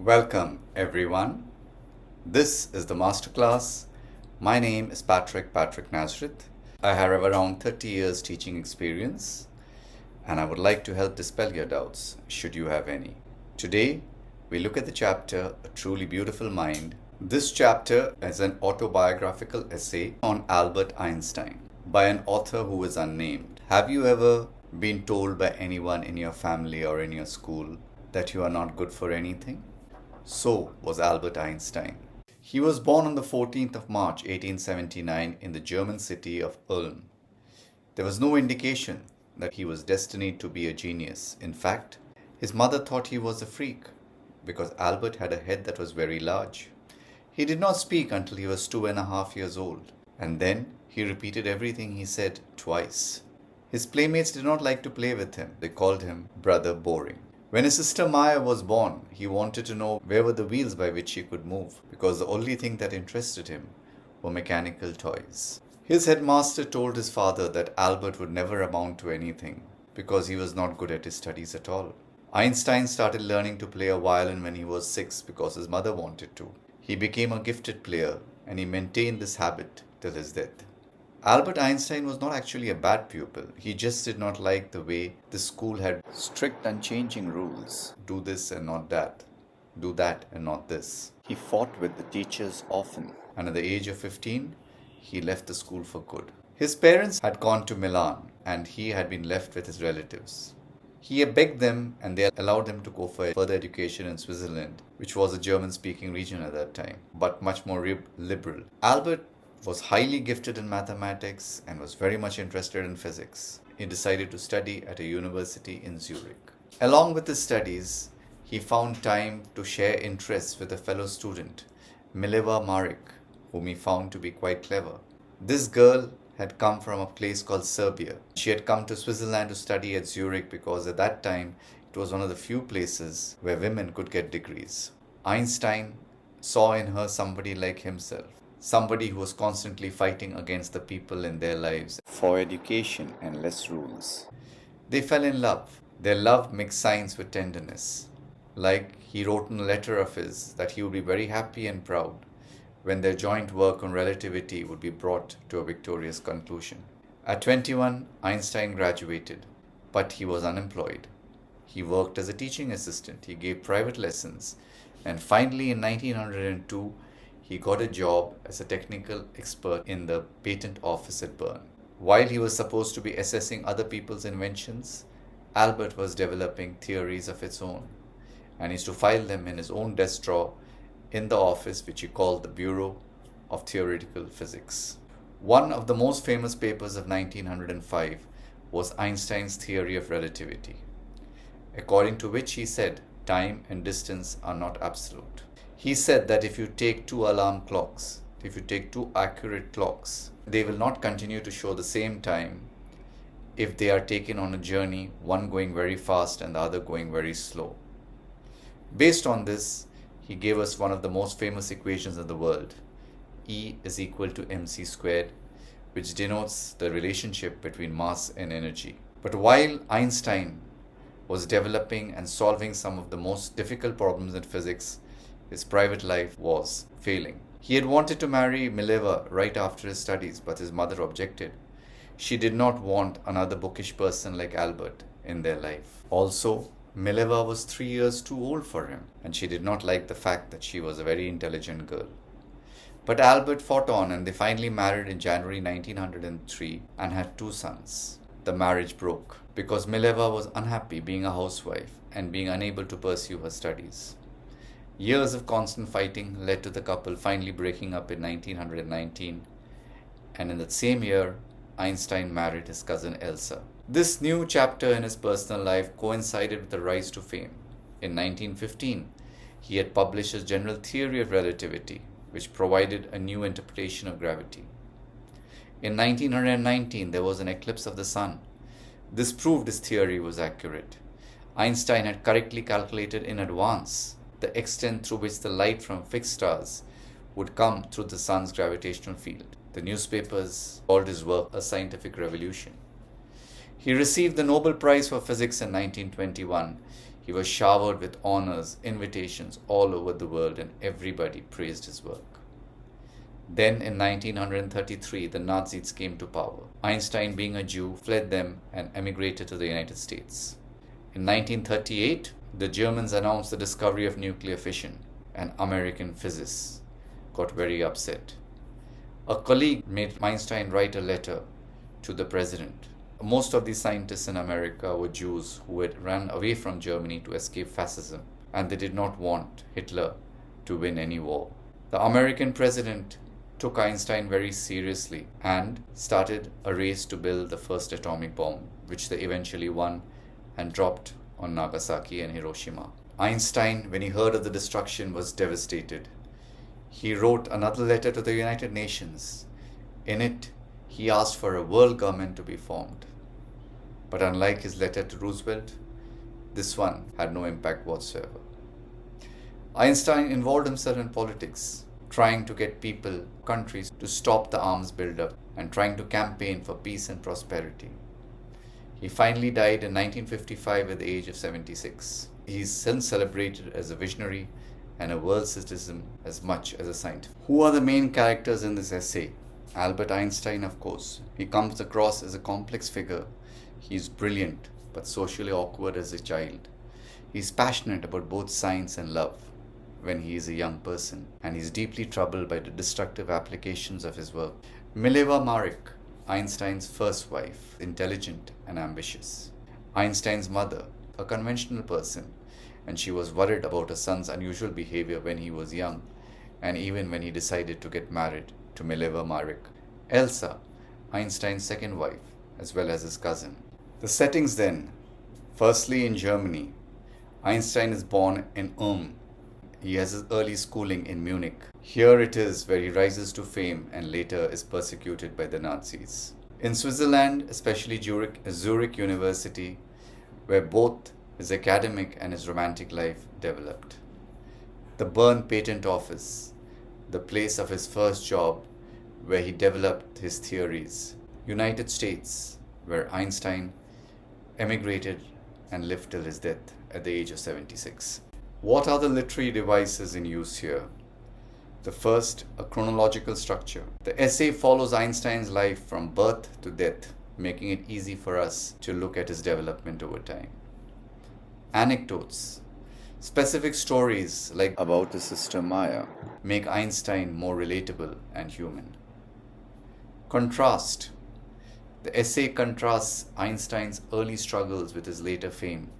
Welcome everyone. This is the MasterClass. My name is Patricknazareth. I have around 30 years teaching experience and I would like to help dispel your doubts should you have any. Today we look at the chapter A Truly Beautiful Mind. This chapter is an autobiographical essay on Albert Einstein by an author who is unnamed. Have you ever been told by anyone in your family or in your school that you are not good for anything? So was Albert Einstein. He was born on the 14th of March 1879 in the German city of Ulm. There was no indication that he was destined to be a genius. In fact, his mother thought he was a freak because Albert had a head that was very large. He did not speak until he was 2.5 years old, and then he repeated everything he said twice. His playmates did not like to play with him. They called him Brother Boring. When his sister Maya was born, he wanted to know where were the wheels by which he could move, because the only thing that interested him were mechanical toys. His headmaster told his father that Albert would never amount to anything because he was not good at his studies at all. Einstein started learning to play a violin when he was 6 because his mother wanted to. He became a gifted player and he maintained this habit till his death. Albert Einstein was not actually a bad pupil. He just did not like the way the school had strict unchanging rules. Do this and not that. Do that and not this. He fought with the teachers often. And at the age of 15, he left the school for good. His parents had gone to Milan and he had been left with his relatives. He begged them and they allowed him to go for further education in Switzerland, which was a German-speaking region at that time, but much more liberal. Albert was highly gifted in mathematics and was very much interested in physics. He decided to study at a university in Zurich. Along with his studies, he found time to share interests with a fellow student, Mileva Maric, whom he found to be quite clever. This girl had come from a place called Serbia. She had come to Switzerland to study at Zurich because at that time it was one of the few places where women could get degrees. Einstein saw in her somebody like himself. Somebody who was constantly fighting against the people in their lives for education and less rules. They fell in love. Their love mixed science with tenderness. Like he wrote in a letter of his that he would be very happy and proud when their joint work on relativity would be brought to a victorious conclusion. At 21, Einstein graduated, but he was unemployed. He worked as a teaching assistant. He gave private lessons. And finally, in 1902, he got a job as a technical expert in the patent office at Bern. While he was supposed to be assessing other people's inventions, Albert was developing theories of its own, and he used to file them in his own desk drawer in the office, which he called the Bureau of Theoretical Physics. One of the most famous papers of 1905 was Einstein's theory of relativity, according to which he said time and distance are not absolute. He said that if you take two alarm clocks, if you take two accurate clocks, they will not continue to show the same time if they are taken on a journey, one going very fast and the other going very slow. Based on this, he gave us one of the most famous equations in the world, E is equal to mc squared, which denotes the relationship between mass and energy. But while Einstein was developing and solving some of the most difficult problems in physics, his private life was failing. He had wanted to marry Mileva right after his studies, but his mother objected. She did not want another bookish person like Albert in their life. Also, Mileva was 3 years too old for him, and she did not like the fact that she was a very intelligent girl. But Albert fought on, and they finally married in January 1903 and had 2 sons. The marriage broke because Mileva was unhappy being a housewife and being unable to pursue her studies. Years of constant fighting led to the couple finally breaking up in 1919, and in that same year, Einstein married his cousin Elsa. This new chapter in his personal life coincided with the rise to fame. In 1915, he had published his general theory of relativity, which provided a new interpretation of gravity. In 1919, there was an eclipse of the sun. This proved his theory was accurate. Einstein had correctly calculated in advance the extent through which the light from fixed stars would come through the sun's gravitational field. The newspapers called his work a scientific revolution. He received the Nobel Prize for Physics in 1921. He was showered with honors, invitations all over the world, and everybody praised his work. Then in 1933, the Nazis came to power. Einstein, being a Jew, fled them and emigrated to the United States. In 1938, the Germans announced the discovery of nuclear fission, and American physicists got very upset. A colleague made Einstein write a letter to the president. Most of the scientists in America were Jews who had run away from Germany to escape fascism, and they did not want Hitler to win any war. The American president took Einstein very seriously and started a race to build the first atomic bomb, which they eventually won and dropped on Nagasaki and Hiroshima. Einstein, when he heard of the destruction, was devastated. He wrote another letter to the United Nations. In it, he asked for a world government to be formed. But unlike his letter to Roosevelt, this one had no impact whatsoever. Einstein involved himself in politics, trying to get people, countries to stop the arms buildup and trying to campaign for peace and prosperity. He finally died in 1955 at the age of 76. He is since celebrated as a visionary and a world citizen as much as a scientist. Who are the main characters in this essay? Albert Einstein, of course. He comes across as a complex figure. He is brilliant but socially awkward as a child. He is passionate about both science and love when he is a young person, and he is deeply troubled by the destructive applications of his work. Mileva Maric, Einstein's first wife, intelligent and ambitious. Einstein's mother, a conventional person, and she was worried about her son's unusual behavior when he was young, and even when he decided to get married to Mileva Maric. Elsa, Einstein's second wife, as well as his cousin. The settings then, firstly in Germany. Einstein is born in Ulm. He has his early schooling in Munich. Here it is where he rises to fame and later is persecuted by the Nazis. In Switzerland, especially Zurich University, where both his academic and his romantic life developed. The Bern Patent Office, the place of his first job where he developed his theories. United States, where Einstein emigrated and lived till his death at the age of 76. What are the literary devices in use here? The first, a chronological structure. The essay follows Einstein's life from birth to death, making it easy for us to look at his development over time. Anecdotes. Specific stories like about his sister Maya make Einstein more relatable and human. Contrast. The essay contrasts Einstein's early struggles with his later fame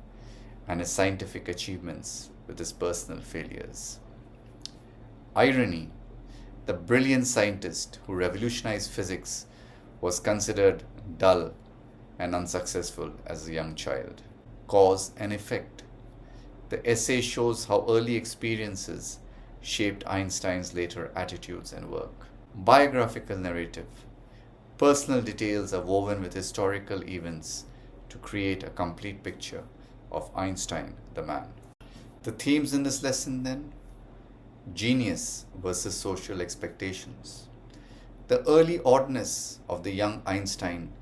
and his scientific achievements with his personal failures. Irony. The brilliant scientist who revolutionized physics was considered dull and unsuccessful as a young child. Cause and effect. The essay shows how early experiences shaped Einstein's later attitudes and work. Biographical narrative. Personal details are woven with historical events to create a complete picture of Einstein, the man. The themes in this lesson then: genius versus social expectations. The early oddness of the young Einstein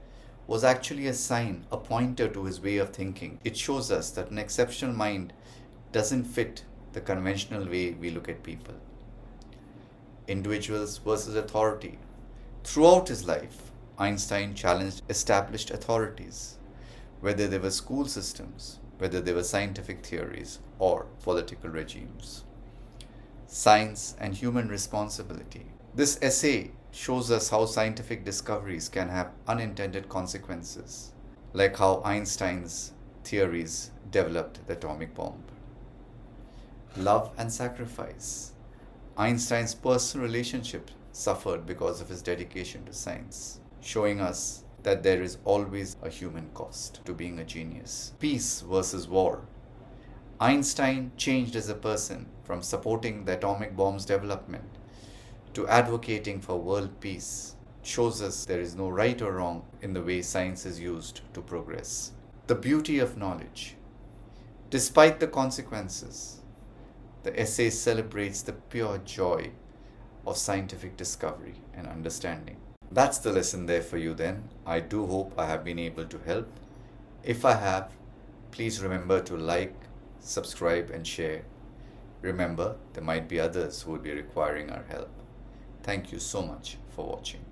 was actually a sign, a pointer to his way of thinking. It shows us that an exceptional mind doesn't fit the conventional way we look at people. Individuals versus authority. Throughout his life, Einstein challenged established authorities, whether they were school systems, whether they were scientific theories or political regimes. Science and human responsibility. This essay shows us how scientific discoveries can have unintended consequences, like how Einstein's theories developed the atomic bomb. Love and sacrifice. Einstein's personal relationship suffered because of his dedication to science, showing us that there is always a human cost to being a genius. Peace versus war. Einstein changed as a person from supporting the atomic bomb's development to advocating for world peace. It shows us there is no right or wrong in the way science is used to progress. The beauty of knowledge. Despite the consequences, the essay celebrates the pure joy of scientific discovery and understanding. That's the lesson there for you then. I do hope I have been able to help. If I have, please remember to like, subscribe and share. Remember, there might be others who would be requiring our help. Thank you so much for watching.